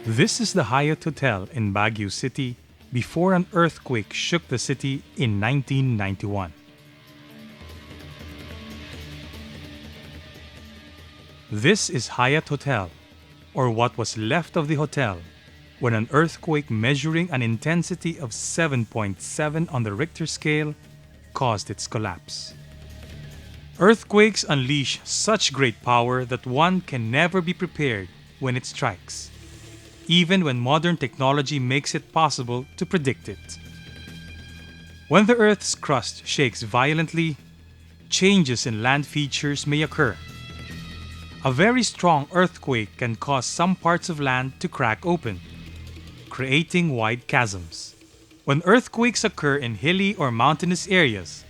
This is the Hyatt Hotel in Baguio City before an earthquake shook the city in 1991. This is Hyatt Hotel, or what was left of the hotel, when an earthquake measuring an intensity of 7.7 on the Richter scale caused its collapse. Earthquakes unleash such great power that one can never be prepared when it strikes, even when modern technology makes it possible to predict it. When the Earth's crust shakes violently, changes in land features may occur. A very strong earthquake can cause some parts of land to crack open, creating wide chasms. When earthquakes occur in hilly or mountainous areas,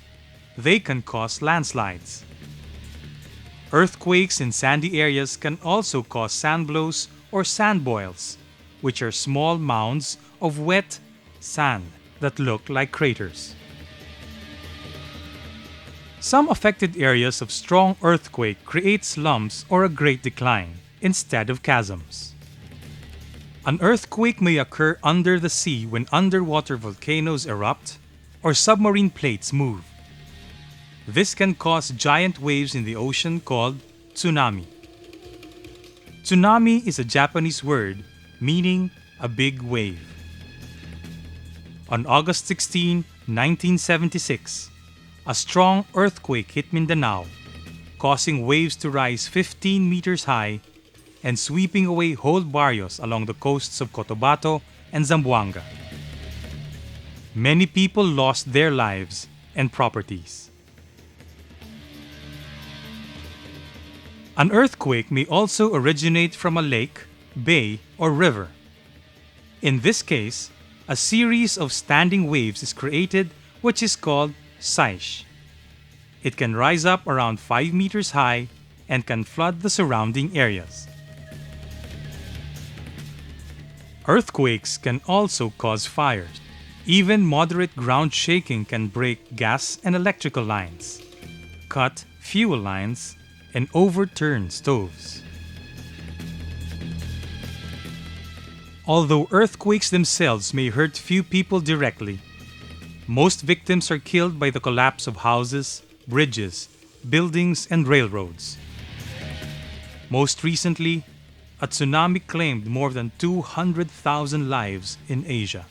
they can cause landslides. Earthquakes in sandy areas can also cause sand blows or sand boils, which are small mounds of wet sand that look like craters. Some affected areas of strong earthquake create slumps or a great decline instead of chasms. An earthquake may occur under the sea when underwater volcanoes erupt or submarine plates move. This can cause giant waves in the ocean called tsunami. Tsunami is a Japanese word meaning a big wave. On August 16, 1976, a strong earthquake hit Mindanao, causing waves to rise 15 meters high and sweeping away whole barrios along the coasts of Cotabato and Zamboanga. Many people lost their lives and properties. An earthquake may also originate from a lake, bay, or river. In this case, a series of standing waves is created, which is called seiche. It can rise up around 5 meters high and can flood the surrounding areas. Earthquakes can also cause fires. Even moderate ground shaking can break gas and electrical lines, cut fuel lines, and overturn stoves. Although earthquakes themselves may hurt few people directly, most victims are killed by the collapse of houses, bridges, buildings, and railroads. Most recently, a tsunami claimed more than 200,000 lives in Asia.